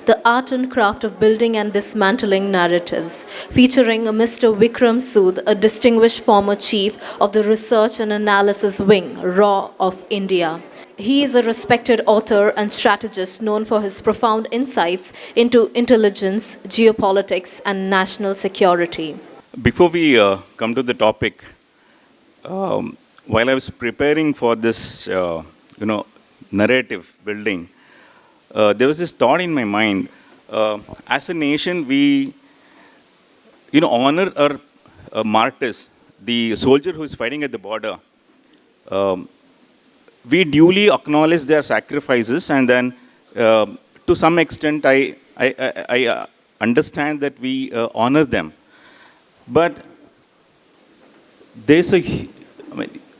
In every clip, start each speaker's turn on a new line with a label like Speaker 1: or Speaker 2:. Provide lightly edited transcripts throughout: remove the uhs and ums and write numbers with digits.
Speaker 1: The Art and Craft of Building and Dismantling Narratives, featuring Mr. Vikram Sood, a distinguished former chief of the Research and Analysis Wing, RAW of India. He is a respected author and strategist known for his profound insights into intelligence, geopolitics, and national security.
Speaker 2: Before we come to the topic, while I was preparing for this, narrative building, there was this thought in my mind. As a nation, we, honor our martyrs, the soldier who is fighting at the border. We duly acknowledge their sacrifices, and then, to some extent, I understand that we honor them. But there's a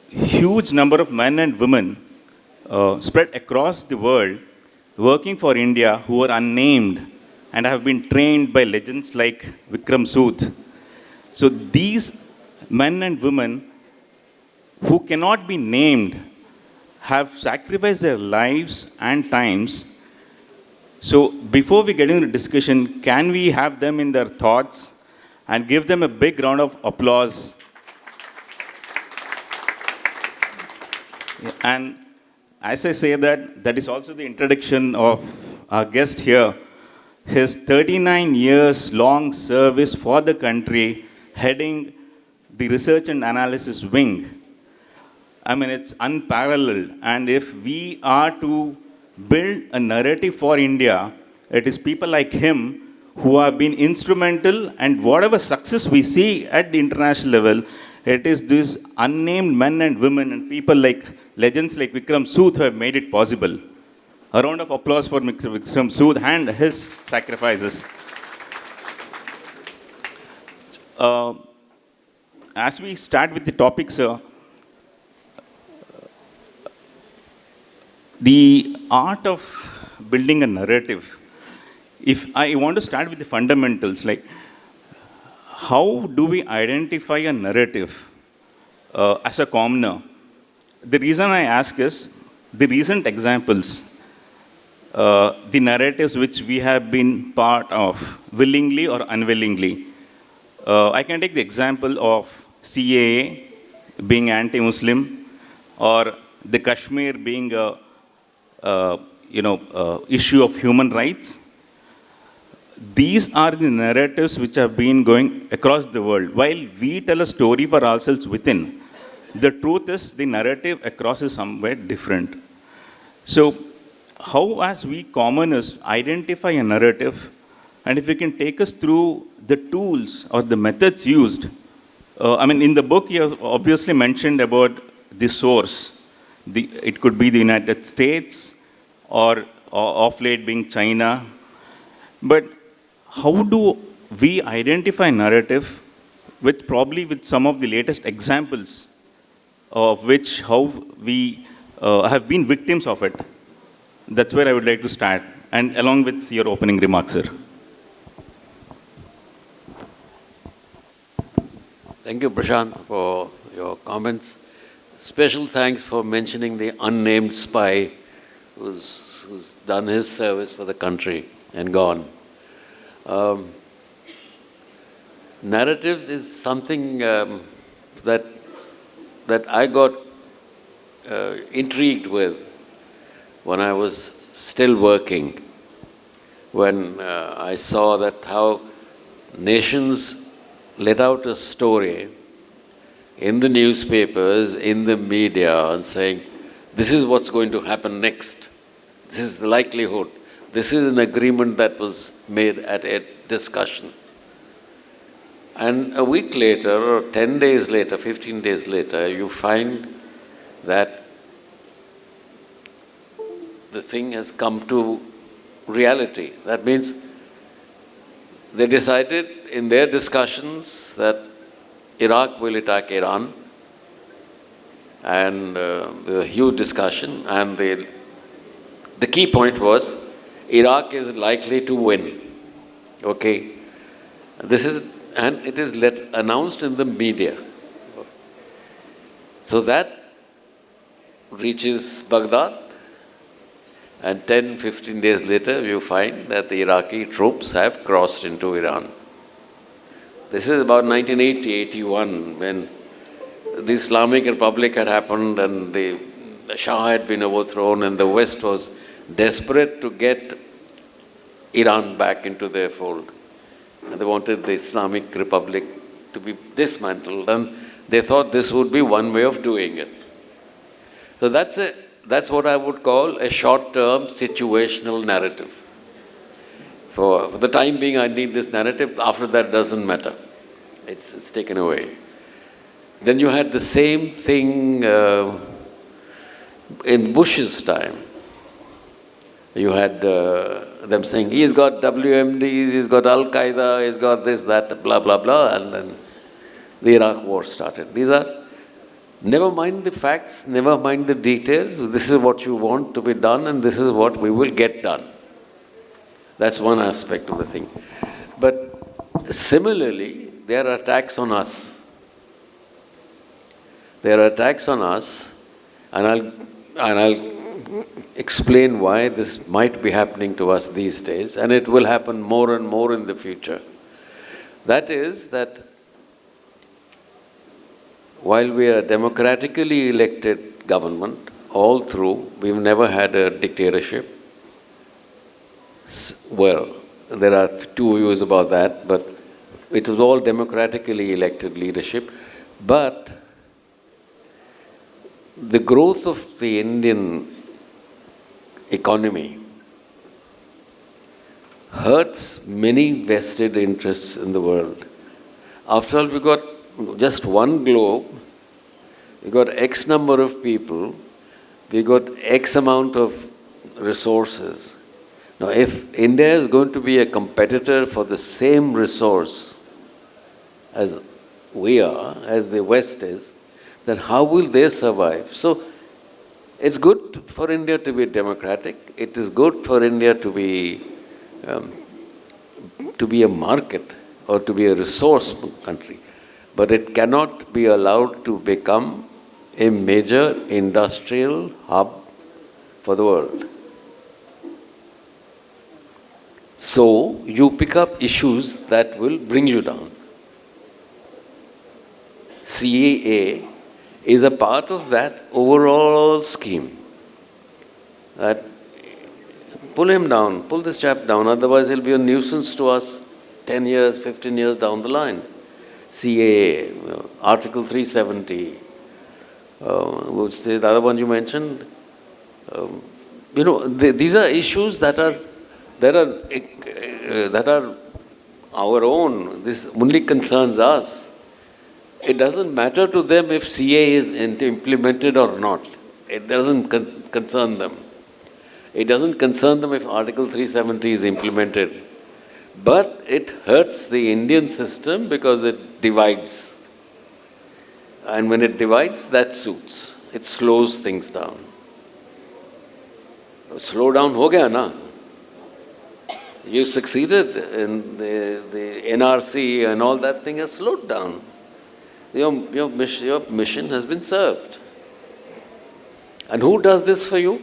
Speaker 2: huge number of men and women spread across the world working for India who are unnamed and have been trained by legends like Vikram Sood. So these men and women who cannot be named have sacrificed their lives and times. So before we get into the discussion, can we have them in their thoughts and give them a big round of applause? And as I say that, that is also the introduction of our guest here. His 39 years long service for the country, heading the Research and Analysis Wing. I mean, it's unparalleled. And if we are to build a narrative for India, it is people like him who have been instrumental, and whatever success we see at the international level, it is these unnamed men and women and people like legends like Vikram Sood who have made it possible. A round of applause for Vikram Sood and his sacrifices. As we start with the topic, sir, the art of building a narrative. If I want to start with the fundamentals, like how do we identify a narrative as a commoner? The reason I ask is the recent examples, the narratives which we have been part of, willingly or unwillingly. I can take the example of CAA being anti-Muslim, or the Kashmir being a issue of human rights. These are the narratives which have been going across the world. While we tell a story for ourselves within, the truth is the narrative across is somewhere different. So how, as we commoners, identify a narrative, and if you can take us through the tools or the methods used. In the book you have obviously mentioned about the source. It could be the United States, or of late being China. But how do we identify narrative with some of the latest examples of which how we have been victims of it? That's where I would like to start, and along with your opening remarks, sir.
Speaker 3: Thank you, Prashanth, for your comments. Special thanks for mentioning the unnamed spy who's done his service for the country and gone. Narratives is something that I got intrigued with when I was still working, when I saw that how nations let out a story in the newspapers, in the media, and saying, this is what's going to happen next. This is the likelihood. This is an agreement that was made at a discussion. And a week later, or 10 days later, 15 days later, you find that the thing has come to reality. That means they decided in their discussions that Iraq will attack Iran, and there was a huge discussion, and the key point was Iraq is likely to win. Okay, and it is announced in the media. So that reaches Baghdad, And 10, 15 days later, you find that the Iraqi troops have crossed into Iran. This is about 1980, 81, when the Islamic Republic had happened and the Shah had been overthrown, and the West was desperate to get Iran back into their fold. And they wanted the Islamic Republic to be dismantled, and they thought this would be one way of doing it. So that's what I would call a short-term situational narrative. For the time being, I need this narrative. After that, doesn't matter. It's taken away. Then you had the same thing in Bush's time. You had them saying, he's got WMDs, he's got Al-Qaeda, he's got this, that, blah, blah, blah, and then the Iraq war started. These are, never mind the facts, never mind the details, this is what you want to be done and this is what we will get done. That's one aspect of the thing. But similarly, there are attacks on us. There are attacks on us, and I'll explain why this might be happening to us these days, and it will happen more and more in the future. That is that while we are a democratically elected government, all through, we've never had a dictatorship. Well, there are two views about that, but it was all democratically elected leadership. But the growth of the Indian economy hurts many vested interests in the world. After all, we got just one globe, we got X number of people, we got X amount of resources. Now, if India is going to be a competitor for the same resource as we are, as the West is, then how will they survive? So, it's good for India to be democratic. It is good for India to be a market or to be a resource country. But it cannot be allowed to become a major industrial hub for the world. So, you pick up issues that will bring you down. CAA is a part of that overall scheme. That pull him down, pull this chap down, otherwise he'll be a nuisance to us 10 years, 15 years down the line. CAA, Article 370, which is the other one you mentioned. These are issues that are our own. This only concerns us. It doesn't matter to them if CA is implemented or not. It doesn't concern them. It doesn't concern them if Article 370 is implemented. But it hurts the Indian system because it divides. And when it divides, that suits. It slows things down. Slow down ho gaya na. You succeeded in the NRC and all that thing has slowed down. Your mission has been served. And who does this for you?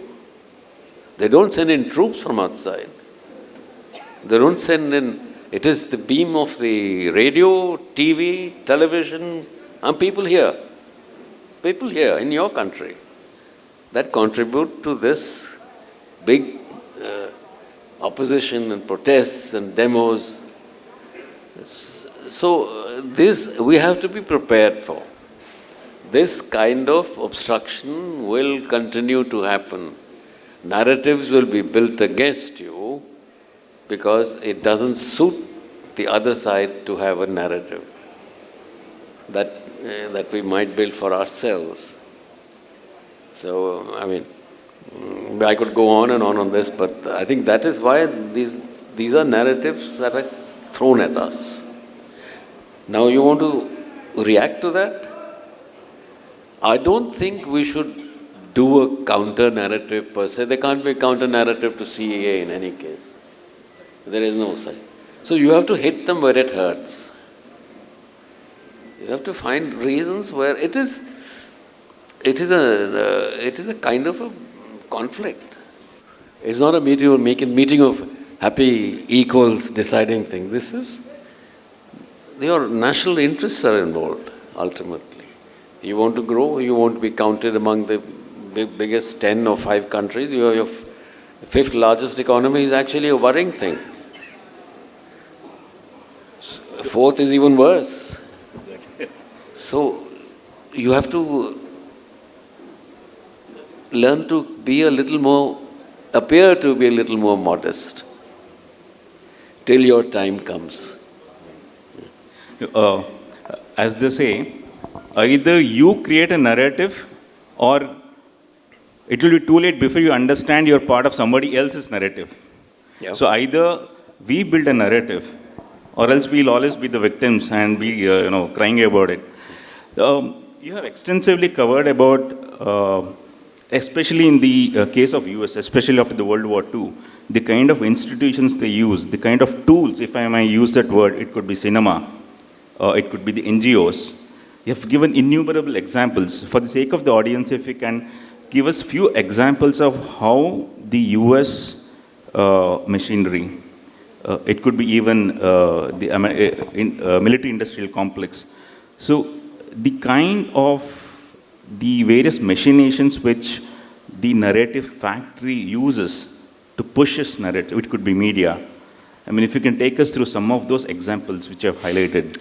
Speaker 3: They don't send in troops from outside. They don't send in, it is the beam of the radio, TV, television, and people here in your country that contribute to this big opposition and protests and demos. So this we have to be prepared for. This kind of obstruction will continue to happen. Narratives will be built against you because it doesn't suit the other side to have a narrative that we might build for ourselves. So, I could go on and on this, but I think that is why these are narratives that are thrown at us. Now you want to react to that? I don't think we should do a counter-narrative per se. There can't be a counter-narrative to CAA in any case. There is no such. So you have to hit them where it hurts. You have to find reasons where it is a kind of a conflict. It's not a meeting of happy equals deciding things. This is, your national interests are involved, ultimately. You want to grow, you want to be counted among the biggest 10 or 5 countries, your fifth largest economy is actually a worrying thing. Fourth is even worse. So you have to learn to be a little more, appear to be a little more modest till your time comes.
Speaker 2: As they say, either you create a narrative or it will be too late before you understand you're part of somebody else's narrative.
Speaker 3: Yeah.
Speaker 2: So either we build a narrative or else we'll always be the victims and be crying about it. You have extensively covered about, especially in the case of US, especially after the World War II, the kind of institutions they use, the kind of tools, if I may use that word, it could be cinema, it could be the NGOs. You have given innumerable examples. For the sake of the audience, if you can give us few examples of how the US machinery, it could be even the military-industrial complex. So the kind of the various machinations which the narrative factory uses to push its narrative, it could be media. I mean, if you can take us through some of those examples which you have highlighted,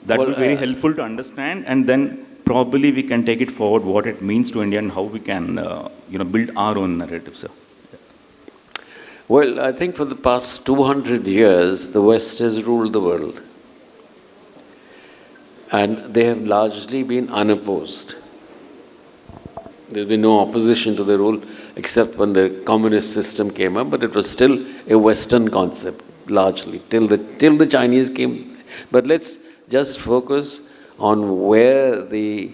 Speaker 2: that would be very helpful to understand, and then probably we can take it forward what it means to India and how we can build our own narrative, sir.
Speaker 3: Well, I think for the past 200 years, the West has ruled the world. And they have largely been unopposed. There's been no opposition to the rule, except when the communist system came up, but it was still a Western concept, largely, till the Chinese came. But let's just focus on where the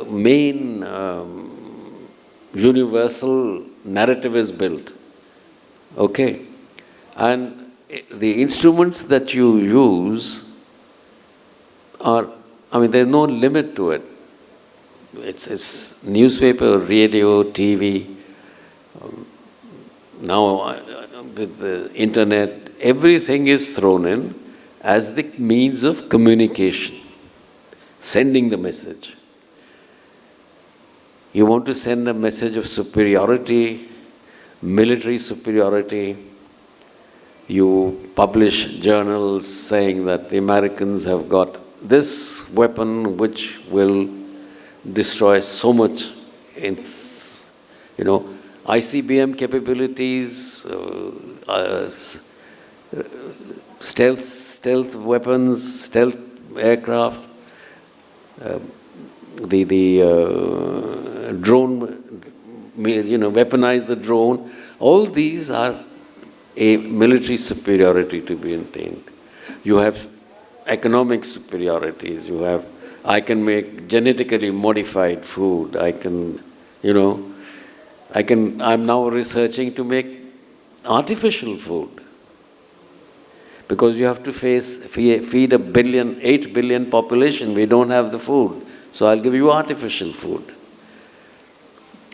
Speaker 3: main universal narrative is built. Okay? And the instruments that you use are, there's no limit to it. It's newspaper, radio, TV. Now, with the internet, everything is thrown in as the means of communication, sending the message. You want to send a message of superiority, military superiority. You publish journals saying that the Americans have got this weapon which will destroy so much in, ICBM capabilities, stealth weapons, stealth aircraft, the drone, weaponize the drone. All these are a military superiority to be attained. You have economic superiorities. You have, I can make genetically modified food. I'm now researching to make artificial food. Because you have to feed 8 billion population. We don't have the food. So I'll give you artificial food.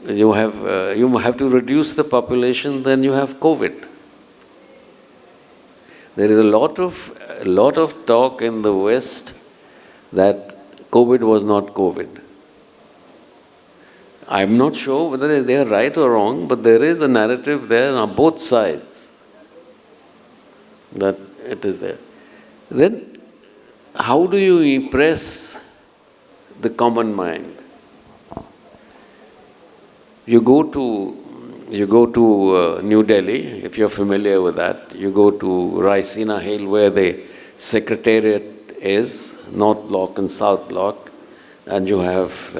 Speaker 3: You have to reduce the population, then you have COVID. There is a lot of talk in the West that COVID was not COVID. I'm not sure whether they are right or wrong, but there is a narrative there on both sides that it is there. Then, how do you impress the common mind? You go to New Delhi, if you're familiar with that. You go to Raisina Hill, where the Secretariat is, North Block and South Block, and you have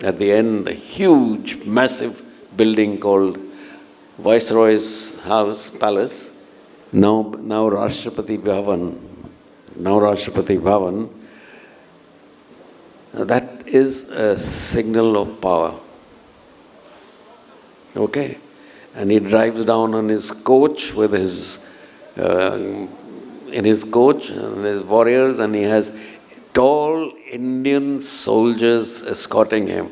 Speaker 3: at the end a huge, massive building called Viceroy's House, Palace, now Rashtrapati Bhavan. That is a signal of power. Okay? And he drives down on his coach with his coach and his warriors, and he has tall Indian soldiers escorting him.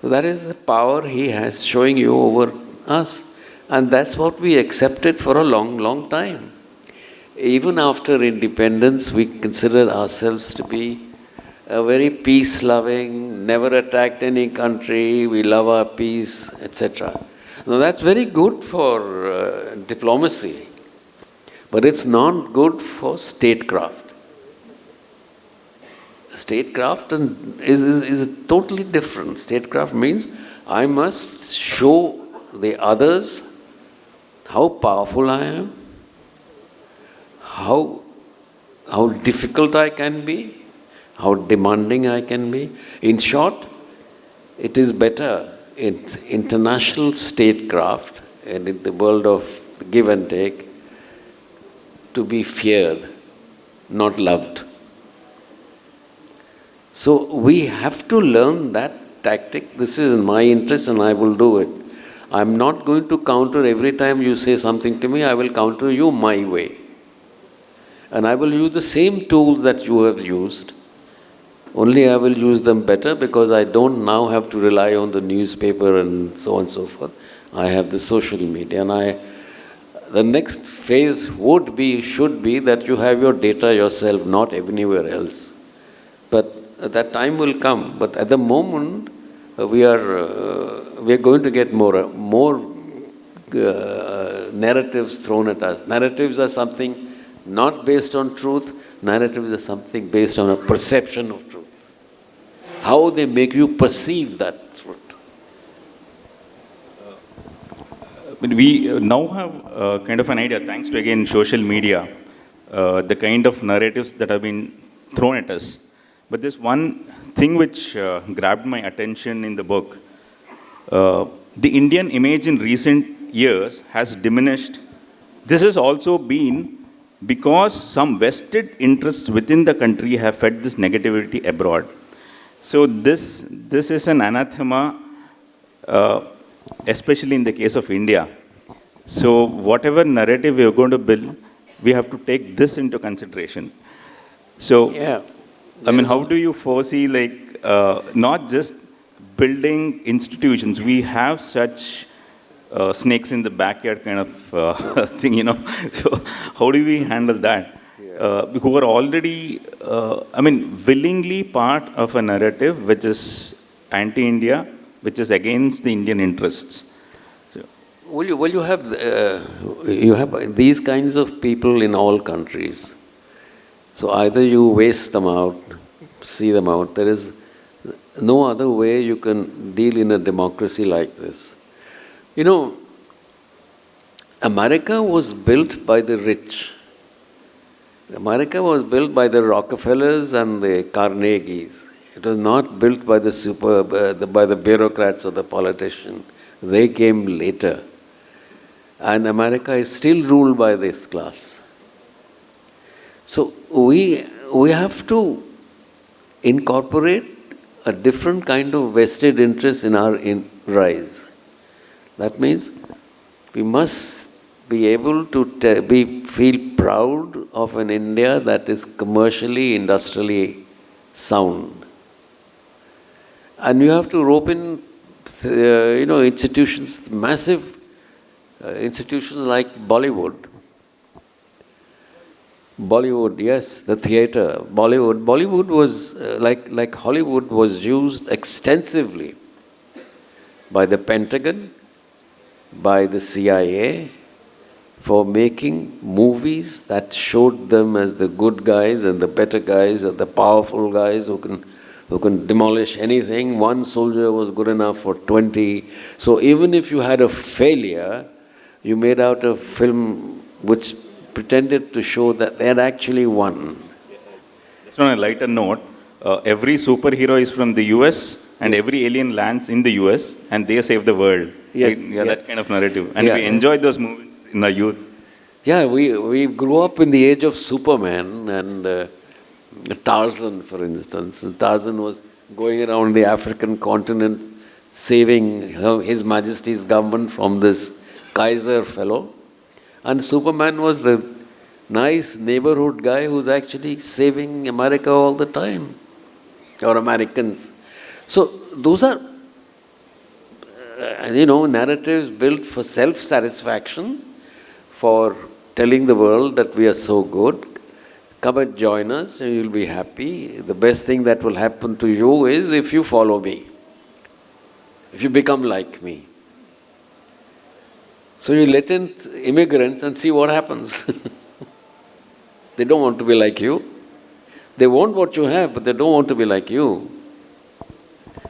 Speaker 3: So that is the power he has showing you over us. And that's what we accepted for a long, long time. Even after independence, we consider ourselves to be a very peace-loving, never attacked any country, we love our peace, etc. Now that's very good for diplomacy, but it's not good for statecraft. Statecraft is totally different. Statecraft means I must show the others how powerful I am, how difficult I can be, how demanding I can be. In short, it is better in international statecraft and in the world of give and take to be feared, not loved. So we have to learn that tactic. This is in my interest and I will do it. I'm not going to counter every time you say something to me, I will counter you my way. And I will use the same tools that you have used. Only I will use them better because I don't now have to rely on the newspaper and so on and so forth. I have the social media. And the next phase should be that you have your data yourself, not anywhere else. But that time will come. But at the moment, we are going to get more narratives thrown at us. Narratives are something not based on truth. Narratives are something based on a perception of truth. How they make you perceive that truth.
Speaker 2: We now have kind of an idea, thanks to again social media, the kind of narratives that have been thrown at us. But there's one thing which grabbed my attention in the book. The Indian image in recent years has diminished. This has also been because some vested interests within the country have fed this negativity abroad. So this is an anathema, especially in the case of India. So whatever narrative we are going to build, we have to take this into consideration. So,
Speaker 3: yeah.
Speaker 2: I mean, how do you foresee, like, not just building institutions, we have such snakes in the backyard kind of thing, you know. So how do we handle that? Who are already, willingly part of a narrative which is anti-India, which is against the Indian interests. So.
Speaker 3: You have these kinds of people in all countries. So either you waste them out, see them out. There is no other way you can deal in a democracy like this. You know, America was built by the rich. America was built by the Rockefellers and the Carnegies. It was not built by by the bureaucrats or the politicians. They came later. And America is still ruled by this class. So we have to incorporate a different kind of vested interest in our rise. That means we must be able to feel proud of an India that is commercially, industrially sound. And you have to rope in, institutions, massive institutions like Bollywood. Bollywood, yes, the theatre. Bollywood was, like Hollywood, was used extensively by the Pentagon, by the CIA, for making movies that showed them as the good guys and the better guys and the powerful guys who can demolish anything. One soldier was good enough for 20. So even if you had a failure, you made out a film which pretended to show that they had actually won.
Speaker 2: Just on a lighter note, every superhero is from the US and every alien lands in the US and they save the world.
Speaker 3: Yes.
Speaker 2: Right? Yeah, that kind of narrative. And we enjoyed those movies in our youth.
Speaker 3: Yeah, we grew up in the age of Superman and Tarzan, for instance. And Tarzan was going around the African continent saving His Majesty's government from this Kaiser fellow. And Superman was the nice neighborhood guy who's actually saving America all the time, or Americans. So those are narratives built for self-satisfaction, for telling the world that we are so good. Come and join us and you'll be happy. The best thing that will happen to you is if you follow me, if you become like me. So you let in immigrants and see what happens. They don't want to be like you. They want what you have, but they don't want to be like you.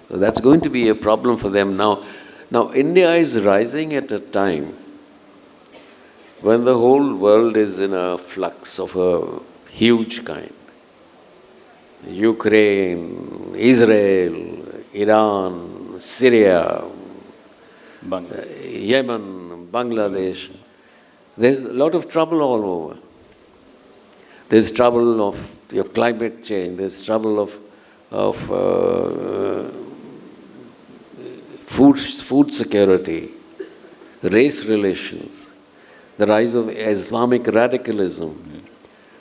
Speaker 3: So that's going to be a problem for them now. Now, India is rising at a time when the whole world is in a flux of a huge kind. Ukraine, Israel, Iran, Syria, Yemen, Bangladesh. There's a lot of trouble all over. There's trouble of your climate change. There's trouble of food security, race relations, the rise of Islamic radicalism.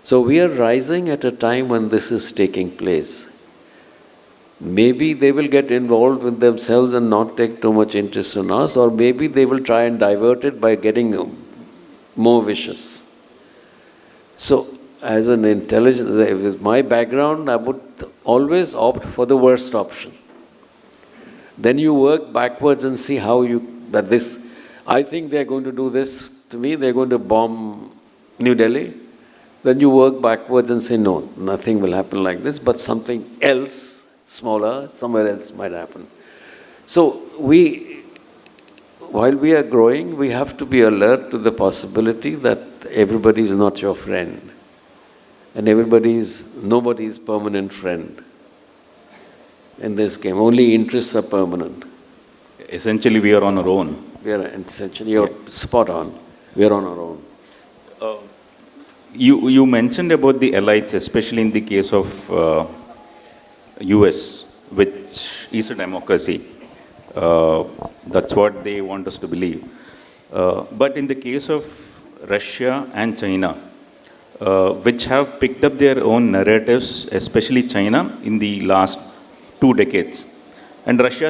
Speaker 3: So we are rising at a time when this is taking place. Maybe they will get involved with themselves and not take too much interest in us, or maybe they will try and divert it by getting more vicious. So, as an intelligent, with my background, I would always opt for the worst option. Then you work backwards and see how I think they're going to do this to me, they're going to bomb New Delhi. Then you work backwards and say, no, nothing will happen like this, but something else, smaller, somewhere else might happen. So while we are growing, we have to be alert to the possibility that everybody is not your friend. And nobody is permanent friend in this game. Only interests are permanent.
Speaker 2: Essentially, we are on our own.
Speaker 3: You're spot on. We are on our own.
Speaker 2: You mentioned about the elites, especially in the case of US, which is a democracy. That's what they want us to believe. But in the case of Russia and China, which have picked up their own narratives, especially China, in the last 2 decades. And Russia,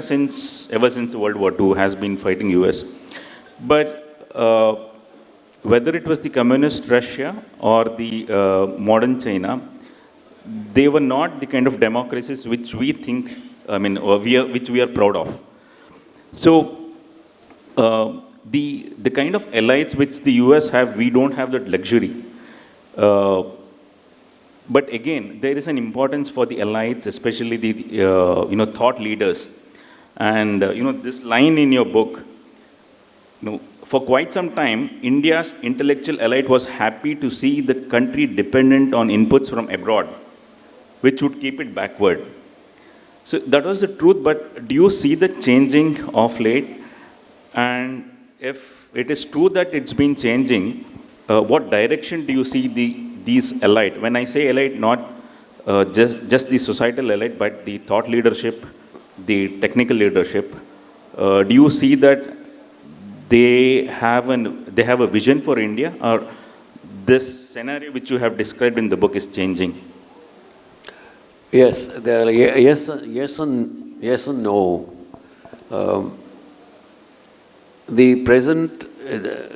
Speaker 2: ever since World War II, has been fighting US. But whether it was the communist Russia or the modern China, they were not the kind of democracies which we think, which we are proud of. So, the kind of allies which the US have, we don't have that luxury. But again, there is an importance for the elites, especially the thought leaders. And this line in your book, for quite some time, India's intellectual elite was happy to see the country dependent on inputs from abroad, which would keep it backward. So that was the truth, but do you see that changing of late? And if it is true that it's been changing, what direction do you see these elite? When I say elite, not just the societal elite, but the thought leadership, the technical leadership. Do you see that they have a vision for India, or this scenario which you have described in the book is changing?
Speaker 3: Yes, there are yes and no. The present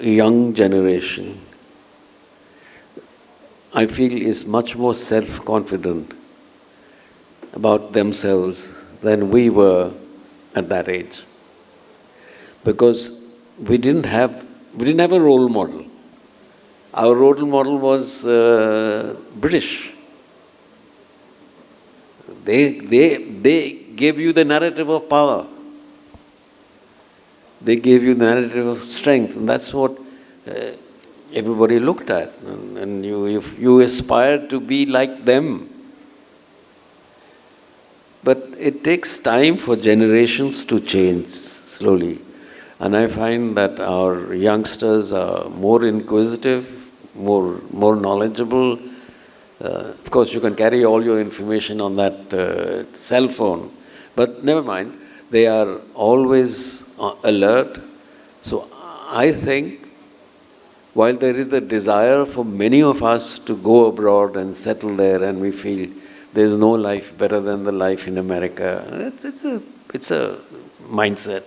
Speaker 3: young generation, I feel, is much more self-confident about themselves than we were at that age, because we didn't have a role model. Our role model was British. They gave you the narrative of power. They gave you the narrative of strength, and that's what everybody looked at. And you aspired to be like them. But it takes time for generations to change slowly. And I find that our youngsters are more inquisitive, more knowledgeable. Of course, you can carry all your information on that cell phone, but never mind. They are always alert. So I think while there is a desire for many of us to go abroad and settle there, and we feel there is no life better than the life in America, it's a mindset.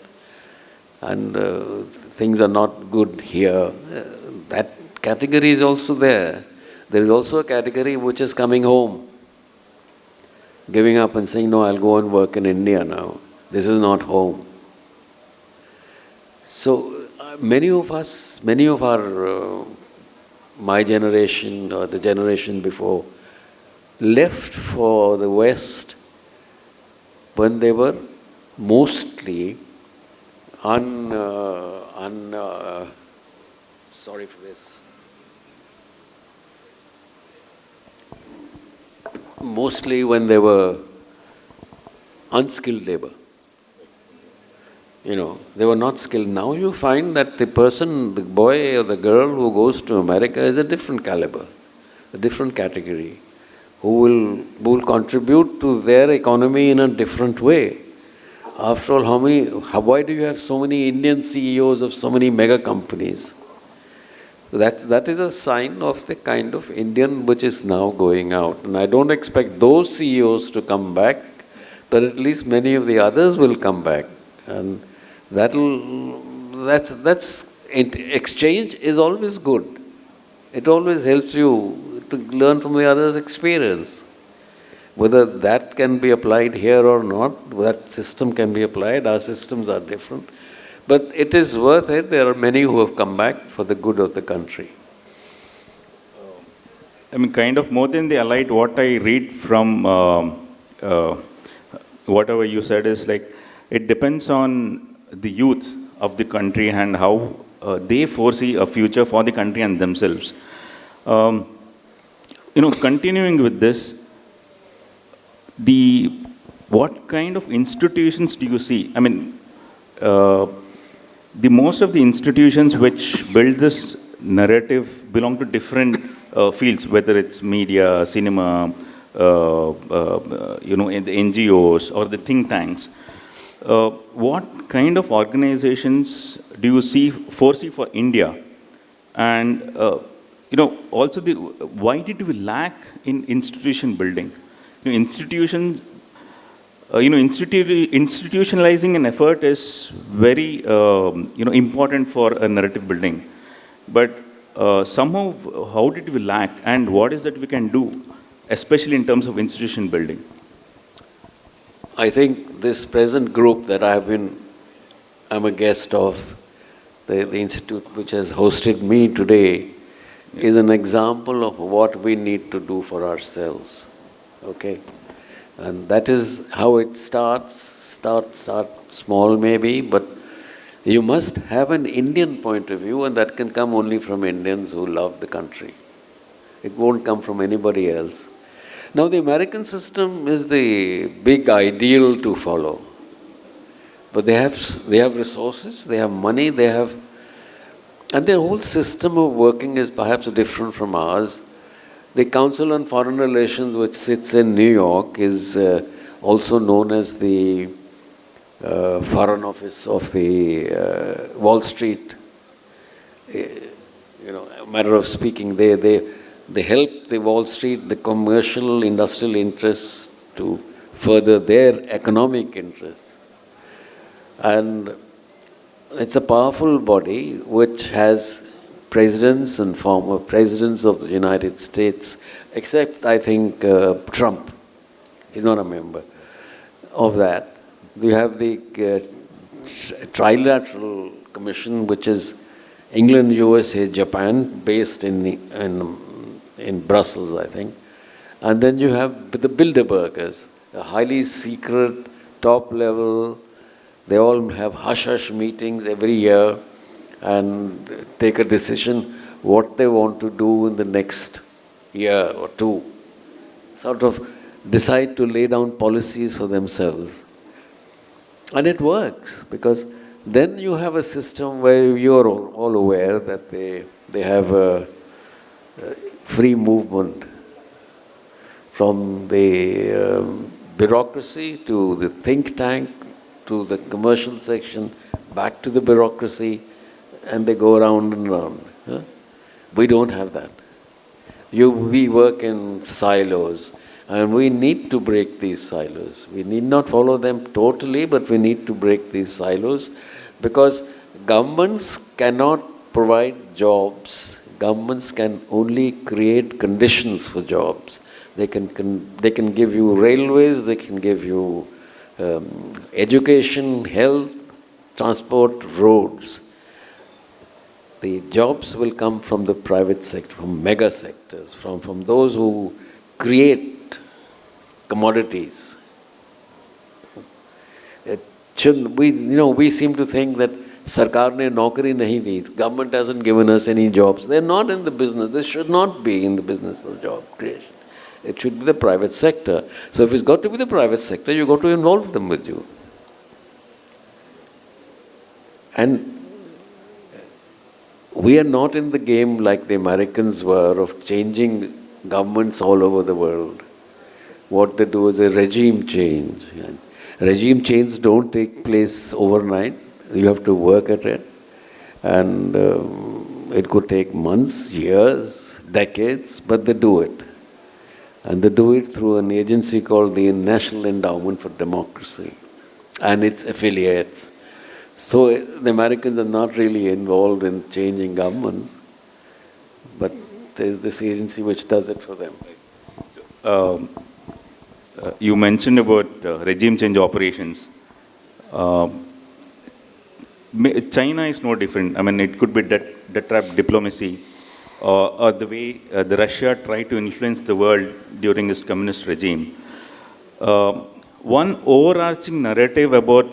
Speaker 3: and things are not good here. That category is also there. There is also a category which is coming home, giving up and saying, no, I'll go and work in India now. This is not home. So many of us, many of our, my generation or the generation before, left for the West when they were mostly sorry for this. Mostly when they were unskilled labor. You know, they were not skilled. Now you find that the person, the boy or the girl who goes to America is a different caliber, a different category, who will contribute to their economy in a different way. After all, why do you have so many Indian CEOs of so many mega companies? That is a sign of the kind of Indian which is now going out. And I don't expect those CEOs to come back, but at least many of the others will come back. And exchange is always good. It always helps you to learn from the other's experience. Whether that can be applied here or not, that system can be applied. Our systems are different. But it is worth it. There are many who have come back for the good of the country.
Speaker 2: I mean, kind of more than the allied, what I read from whatever you said is like, it depends on the youth of the country and how they foresee a future for the country and themselves. Continuing with this, what kind of institutions do you see? I mean, the most of the institutions which build this narrative belong to different fields, whether it's media, cinema, in the NGOs or the think tanks. What kind of organizations do you foresee for India? And also why did we lack in institution building? Institutionalizing an effort is very important for a narrative building. But somehow, how did we lack, and what is that we can do, especially in terms of institution building?
Speaker 3: I think this present group that I'm a guest of, the institute which has hosted me today, is an example of what we need to do for ourselves. Okay? And that is how it starts. Start small maybe, but you must have an Indian point of view, and that can come only from Indians who love the country. It won't come from anybody else. Now the American system is the big ideal to follow. But they have resources, they have money, and their whole system of working is perhaps different from ours. The Council on Foreign Relations, which sits in New York, is also known as the Foreign Office of the Wall Street. A matter of speaking, they help the Wall Street, the commercial, industrial interests to further their economic interests. And it's a powerful body which has presidents and former presidents of the United States, except I think Trump. He's not a member of that. We have the Trilateral Commission, which is England, USA, Japan, based in Brussels, I think. And then you have the Bilderbergers, a highly secret, top level. They all have hush-hush meetings every year and take a decision what they want to do in the next year or two. Sort of decide to lay down policies for themselves. And it works, because then you have a system where you're all aware that they have a free movement from the bureaucracy to the think tank to the commercial section, back to the bureaucracy, and they go around and around. Huh? We don't have that. We work in silos, and we need to break these silos. We need not follow them totally, but we need to break these silos. Because governments cannot provide jobs. Governments can only create conditions for jobs. They can give you railways, they can give you education, health, transport, roads. The jobs will come from the private sector, from mega sectors, from those who create commodities. It shouldn't, we seem to think that Sarkar ne naukari nahi di, government hasn't given us any jobs. They're not in the business, they should not be in the business of job creation. It should be the private sector. So if it's got to be the private sector, you've got to involve them with you. And we are not in the game like the Americans were of changing governments all over the world. What they do is a regime change. And regime change don't take place overnight. You have to work at it. And it could take months, years, decades, but they do it. And they do it through an agency called the National Endowment for Democracy and its affiliates. So the Americans are not really involved in changing governments, but there's this agency which does it for them.
Speaker 2: You mentioned about regime change operations. China is no different. I mean, it could be debt trap diplomacy, or the way the Russia tried to influence the world during its communist regime. One overarching narrative about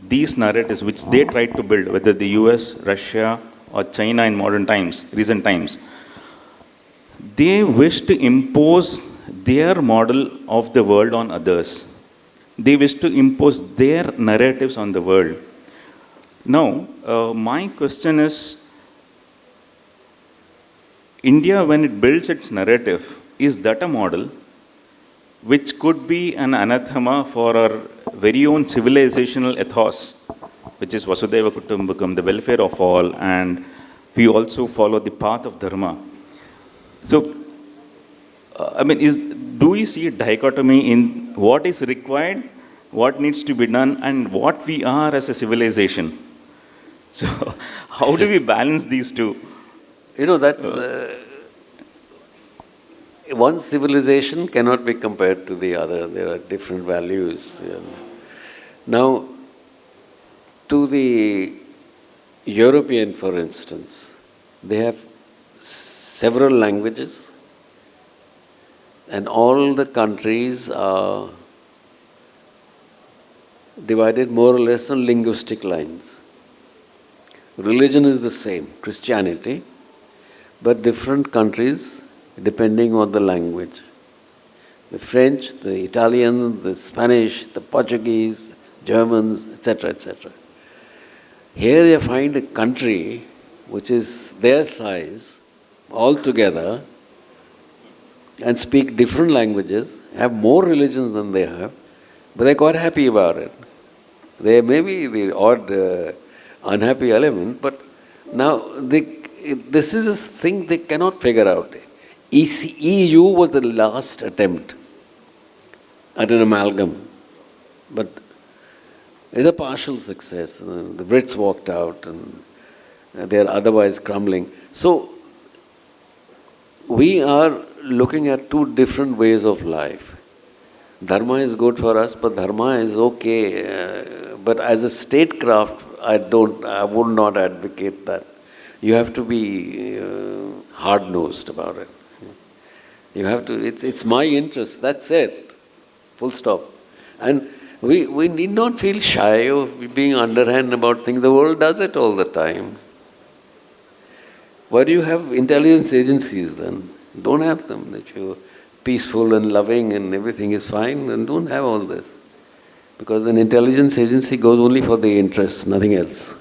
Speaker 2: these narratives which they tried to build, whether the US, Russia, or China in modern times, recent times, they wish to impose their model of the world on others. They wish to impose their narratives on the world. Now, my question is, India, when it builds its narrative, is that a model which could be an anathema for our very own civilizational ethos, which is Vasudhaiva Kutumbakam, the welfare of all, and we also follow the path of Dharma. So, do we see a dichotomy in what is required, what needs to be done, and what we are as a civilization? So, how do we balance these two?
Speaker 3: That's one civilization cannot be compared to the other. There are different values. Now, to the European, for instance, they have several languages, and all the countries are divided more or less on linguistic lines. Religion is the same, Christianity, but different countries depending on the language. The French, the Italian, the Spanish, the Portuguese, Germans, etc., etc. Here they find a country which is their size altogether and speak different languages, have more religions than they have, but they're quite happy about it. There may be the odd unhappy element, but now this is a thing they cannot figure out. EU was the last attempt at an amalgam, but it's a partial success. The Brits walked out and they are otherwise crumbling. So we are looking at two different ways of life. Dharma is good for us, but Dharma is okay. But as a statecraft, I would not advocate that. You have to be hard-nosed about it. You have to, it's my interest, that's it. Full stop. And we need not feel shy of being underhand about things. The world does it all the time. Why do you have intelligence agencies then? Don't have them. If you're peaceful and loving and everything is fine, then don't have all this. Because an intelligence agency goes only for the interest, nothing else.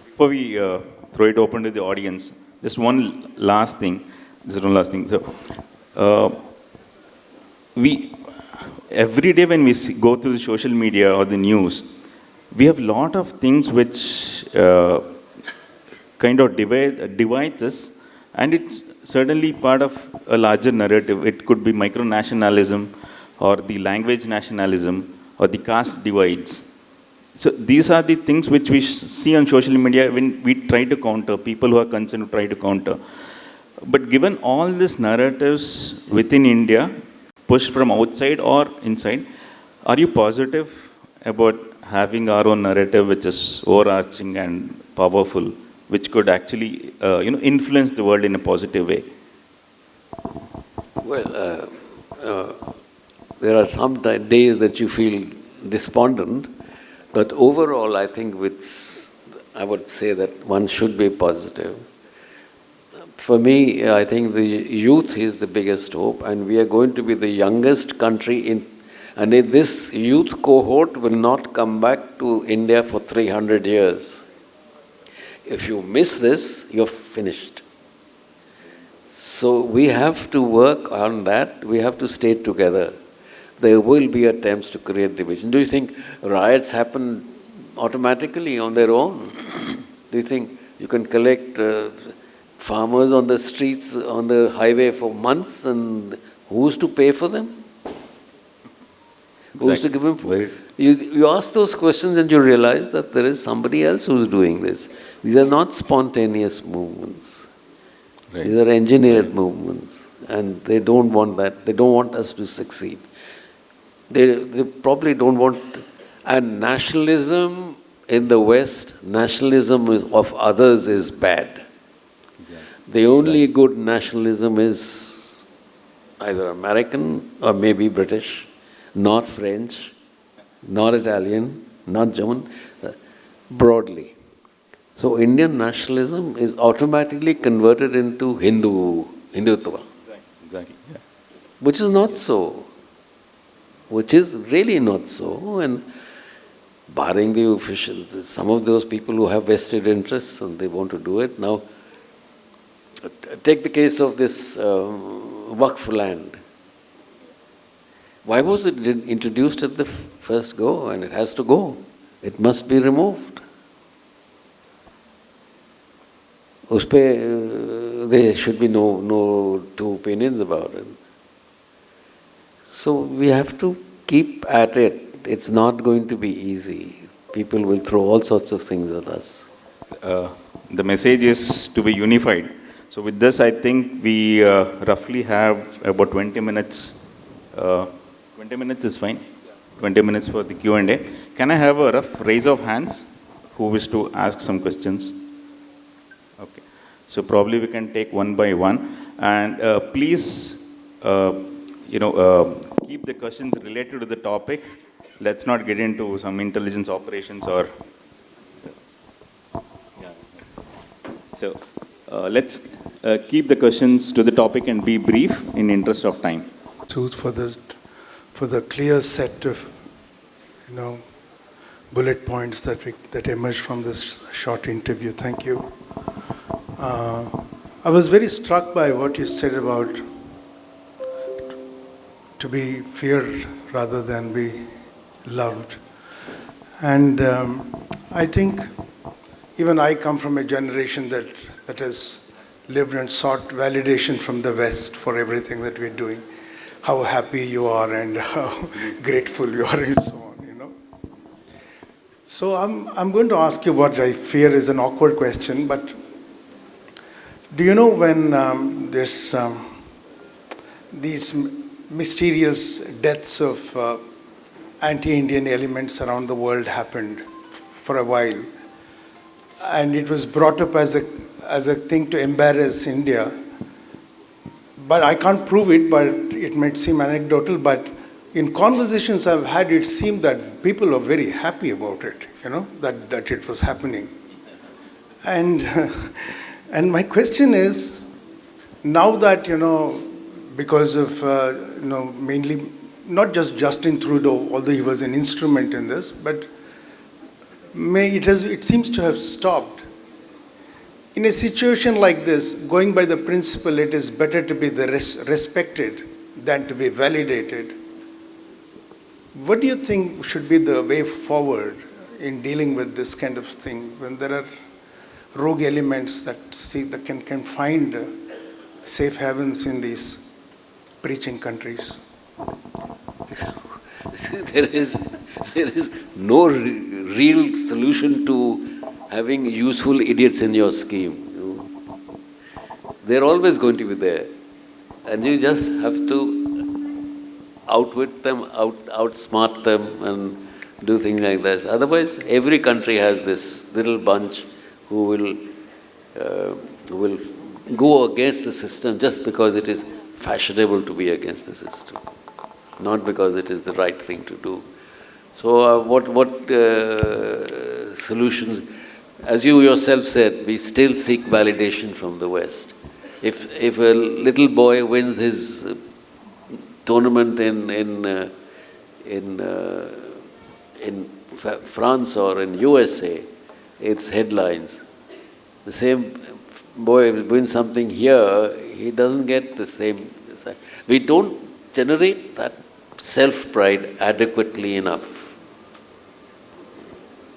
Speaker 2: Before we throw it open to the audience, just one last thing. This is one last thing. So, every day when we go through the social media or the news, we have a lot of things which kind of divides us, and it's certainly part of a larger narrative. It could be micronationalism, or the language nationalism, or the caste divides. So these are the things which we see on social media when we try to counter, people who are concerned try to counter. But given all these narratives within India, pushed from outside or inside, are you positive about having our own narrative which is overarching and powerful, which could actually influence the world in a positive way?
Speaker 3: Well, there are some days that you feel despondent, but overall, I think I would say that one should be positive. For me, I think the youth is the biggest hope, and we are going to be the youngest country and this youth cohort will not come back to India for 300 years. If you miss this, you're finished. So we have to work on that. We have to stay together. There will be attempts to create division. Do you think riots happen automatically on their own? Do you think you can collect farmers on the streets, on the highway for months, and who's to pay for them? Who's to give them food? You ask those questions and you realize that there is somebody else who's doing this. These are not spontaneous movements. Right. These are engineered movements, and they don't want that. They don't want us to succeed. They probably don't want. And nationalism in the West, nationalism of others is bad. Yeah. The only good nationalism is either American or maybe British, not French, not Italian, not German, broadly. So Indian nationalism is automatically converted into Hindutva.
Speaker 2: Exactly. Yeah.
Speaker 3: Which is not so. Which is really not so. And barring the officials, some of those people who have vested interests and they want to do it. Now, take the case of this Waqf land. Why was it introduced at the first go? And it has to go. It must be removed. There should be no two opinions about it. So we have to keep at it. It's not going to be easy. People will throw all sorts of things at us.
Speaker 2: The message is to be unified. So with this, I think we roughly have about 20 minutes. 20 minutes is fine. 20 minutes for the Q&A. Can I have a rough raise of hands who wish to ask some questions? Okay. So probably we can take one by one. And please, keep the questions related to the topic. Let's not get into some intelligence operations or... Yeah. So let's keep the questions to the topic and be brief in interest of time.
Speaker 4: Sood, for the clear set of, bullet points that emerged from this short interview. Thank you. I was very struck by what you said about to be feared rather than be loved. And I think even I come from a generation that has lived and sought validation from the West for everything that we're doing. How happy you are and how grateful you are and so on, So I'm going to ask you what I fear is an awkward question, but do you know when these mysterious deaths of anti-Indian elements around the world happened for a while, and it was brought up as a thing to embarrass India? But I can't prove it, but it might seem anecdotal, but in conversations I've had, it seemed that people are very happy about it, that it was happening. And my question is, now that, because of, mainly, not just Justin Trudeau, although he was an instrument in this, but it seems to have stopped. In a situation like this, going by the principle, it is better to be respected than to be validated. What do you think should be the way forward in dealing with this kind of thing when there are rogue elements that can find safe havens in these preaching countries?
Speaker 3: there is no real solution to having useful idiots in your scheme. They're always going to be there. And you just have to outwit them, outsmart them, and do things like this. Otherwise, every country has this little bunch who will go against the system just because it is fashionable to be against the system, not because it is the right thing to do. So what solutions? As you yourself said, we still seek validation from the West. If a little boy wins his tournament in France or in USA, it's headlines. The same boy wins something here, he doesn't get the same. We don't generate that self-pride adequately enough.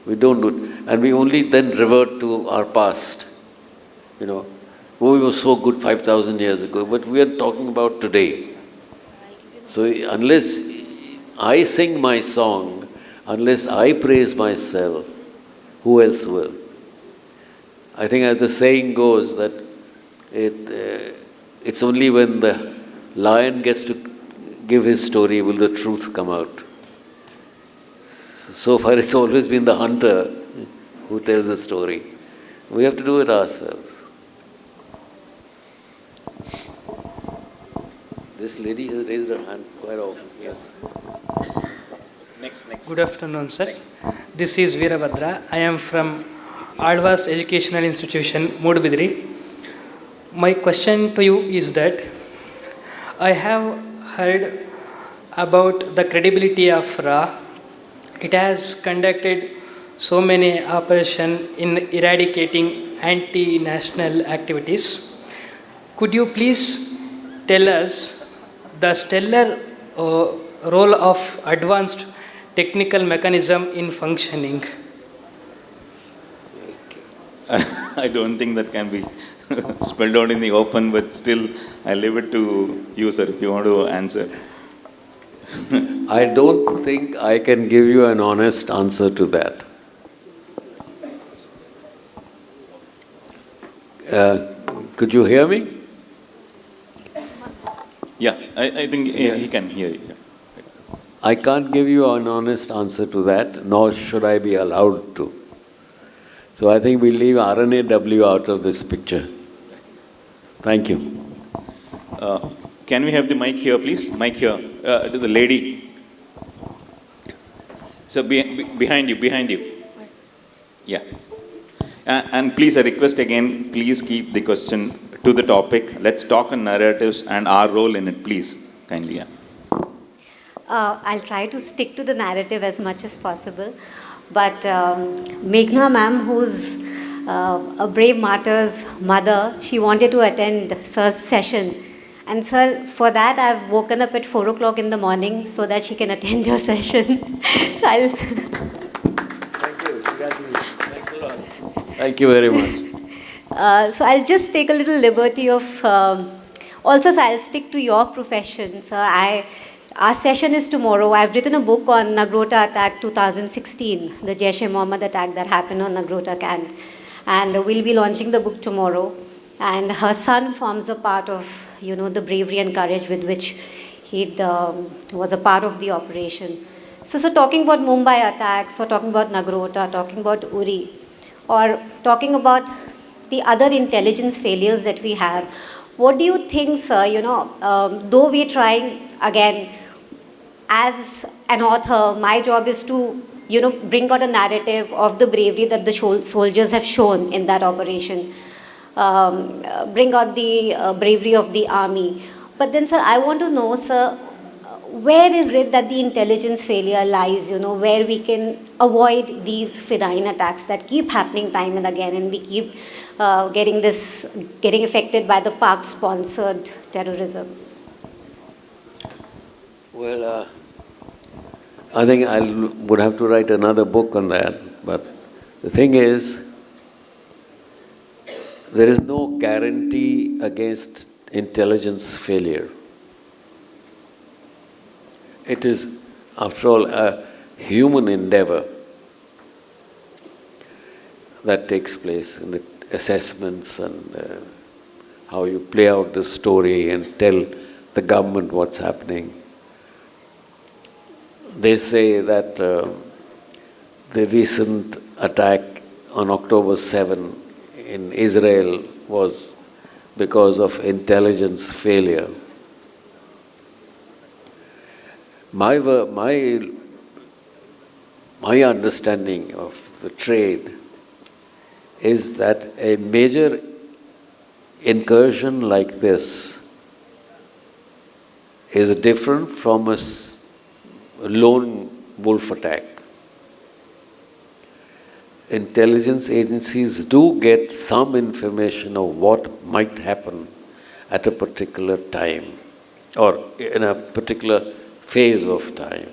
Speaker 3: We don't do it. And we only then revert to our past. Oh, we were so good 5,000 years ago, but we are talking about today. So unless I sing my song, unless I praise myself, who else will? I think as the saying goes that it's only when the lion gets to give his story will the truth come out. So far it's always been the hunter who tells the story. We have to do it ourselves. This lady has raised her hand quite often. Yes.
Speaker 2: Next.
Speaker 5: Good afternoon, sir. This is Veerabhadra. I am from Alvas Educational Institution, Mudbidri. My question to you is that I have heard about the credibility of RA. It has conducted so many operations in eradicating anti-national activities. Could you please tell us the stellar role of advanced technical mechanism in functioning?
Speaker 2: I don't think that can be spelled out in the open, but still I leave it to you, sir, if you want to answer.
Speaker 3: I don't think I can give you an honest answer to that. Could you hear me?
Speaker 2: Yeah, I think he can hear you.
Speaker 3: I can't give you an honest answer to that, nor should I be allowed to. So I think we leave RNAW out of this picture. Thank you.
Speaker 2: Can we have the mic here, please? Mic here. To the lady. So behind you. Yeah. And please, a request again, please keep the question to the topic. Let's talk on narratives and our role in it, please. Kindly, yeah.
Speaker 6: I'll try to stick to the narrative as much as possible. But Meghna ma'am, who's a brave martyr's mother, she wanted to attend Sir's session. And sir, for that I've woken up at 4 o'clock in the morning so that she can attend your session. So I'll...
Speaker 3: Thank you. Congratulations. Thanks a lot. Thank you very much.
Speaker 6: So I'll just take a little liberty of... also, so I'll stick to your profession. Sir, our session is tomorrow. I've written a book on Nagrota attack 2016, the Jaish-e-Mohammed attack that happened on Nagrota camp. And we'll be launching the book tomorrow. And her son forms a part of, the bravery and courage with which he was a part of the operation. So talking about Mumbai attacks, or talking about Nagrota, talking about Uri, or talking about the other intelligence failures that we have, what do you think, sir, though we're trying, again, as an author, my job is to, bring out a narrative of the bravery that the soldiers have shown in that operation. Bring out the bravery of the army. But then, sir, I want to know, sir, where is it that the intelligence failure lies, where we can avoid these Fidayeen attacks that keep happening time and again, and we keep getting affected by the Pak-sponsored terrorism?
Speaker 3: Well, I think I would have to write another book on that. But the thing is, there is no guarantee against intelligence failure. It is after all, a human endeavor that takes place in the assessments and how you play out the story and tell the government what's happening. They say that the recent attack on October 7 in Israel was because of intelligence failure. My understanding of the trade is that a major incursion like this is different from a lone wolf attack. Intelligence agencies do get some information of what might happen at a particular time or in a particular phase of time.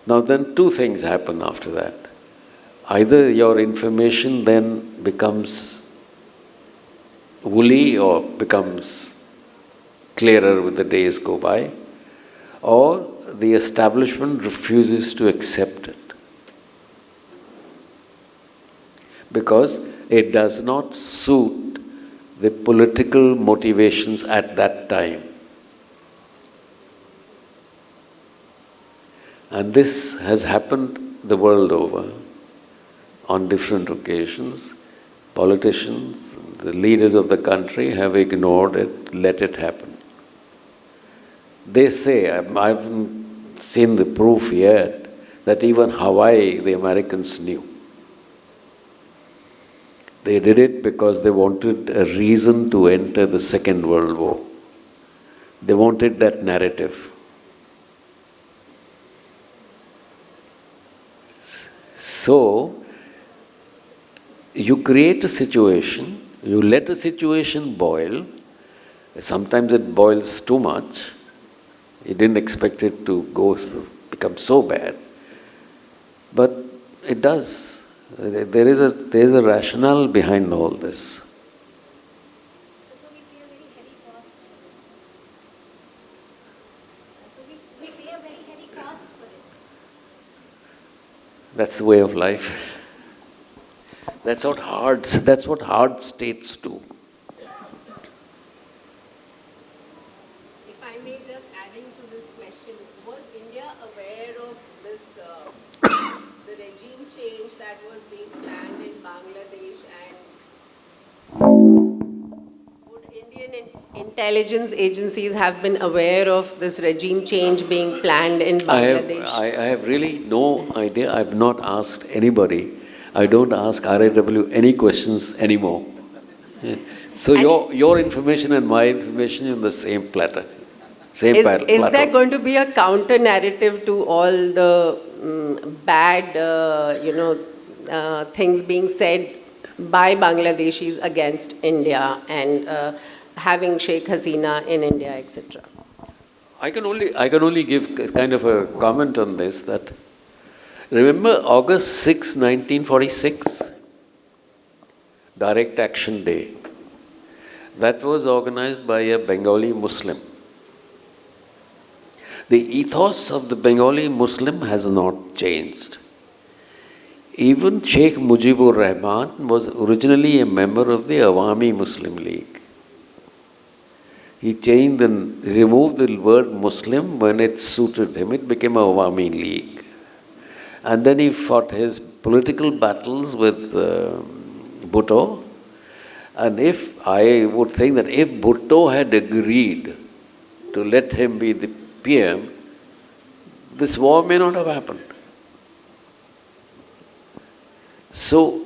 Speaker 3: Now then two things happen after that. Either your information then becomes woolly or becomes clearer with the days go by, or the establishment refuses to accept it because it does not suit the political motivations at that time. And this has happened the world over on different occasions. Politicians, the leaders of the country have ignored it, let it happen. They say, I haven't seen the proof yet, that even Hawaii, the Americans knew. They did it because they wanted a reason to enter the Second World War. They wanted that narrative. So, you create a situation, you let a situation boil, sometimes it boils too much, you didn't expect it to become so bad, but it does. There is a rationale behind all this. That's the way of life. That's what hard states do.
Speaker 7: If I may just adding to this question, was India aware of this, the regime change that was being planned in Bangladesh, and would Indian intelligence agencies have been aware of this regime change being planned in Bangladesh?
Speaker 3: I have really no idea. I have not asked anybody. I don't ask RAW any questions anymore. So your information and my information in the same platter. Is
Speaker 7: there going to be a counter narrative to all the bad, things being said by Bangladeshis against India and having Sheikh Hasina in India, etc.?
Speaker 3: I can only give kind of a comment on this that remember August 6, 1946, Direct Action Day. That was organized by a Bengali Muslim. The ethos of the Bengali Muslim has not changed. Even Sheikh Mujibur Rahman was originally a member of the Awami Muslim League. He changed and removed the word Muslim when it suited him. It became Awami League. And then he fought his political battles with Bhutto. And I would think that if Bhutto had agreed to let him be the PM, this war may not have happened. So,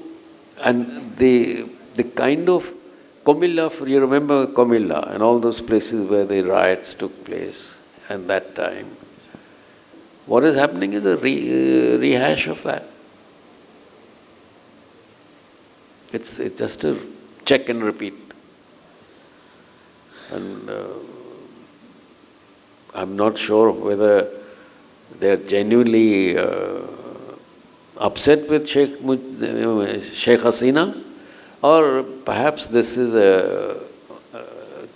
Speaker 3: and the kind of Comilla, you remember Comilla and all those places where the riots took place at that time. What is happening is a rehash of that. It's just a check and repeat. And I'm not sure whether they're genuinely upset with Sheikh Hasina, or perhaps this is a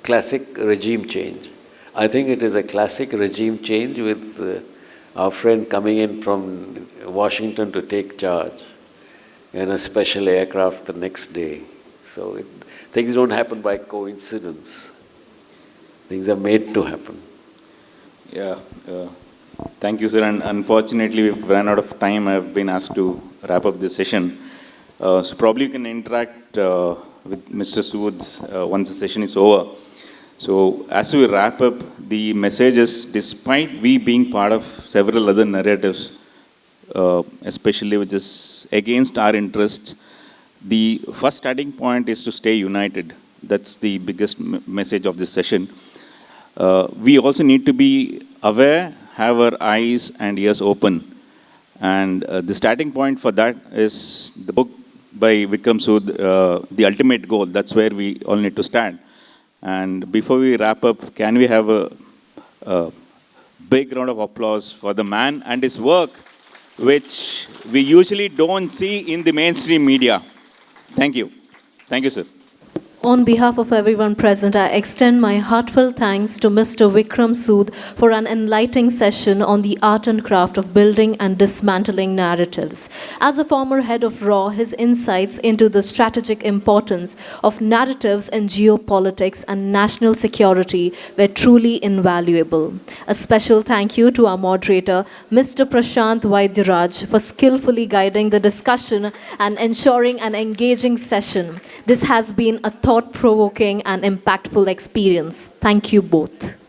Speaker 3: classic regime change. I think it is a classic regime change with our friend coming in from Washington to take charge in a special aircraft the next day. So things don't happen by coincidence. Things are made to happen.
Speaker 2: Yeah. Thank you, sir. And unfortunately, we've run out of time. I've been asked to wrap up this session. So probably you can interact with Mr. Sood once the session is over. So as we wrap up, the message is, despite we being part of several other narratives, especially which is against our interests, the first starting point is to stay united. That's the biggest message of this session. We also need to be aware, have our eyes and ears open. And the starting point for that is the book by Vikram Sood, The Ultimate Goal. That's where we all need to stand. And before we wrap up, can we have a big round of applause for the man and his work, which we usually don't see in the mainstream media. Thank you. Thank you, sir.
Speaker 1: On behalf of everyone present, I extend my heartfelt thanks to Mr. Vikram Sood for an enlightening session on the art and craft of building and dismantling narratives. As a former head of RAW, his insights into the strategic importance of narratives in geopolitics and national security were truly invaluable. A special thank you to our moderator, Mr. Prashanth Vaidyaraj, for skillfully guiding the discussion and ensuring an engaging session. This has been a thought-provoking and impactful experience. Thank you both.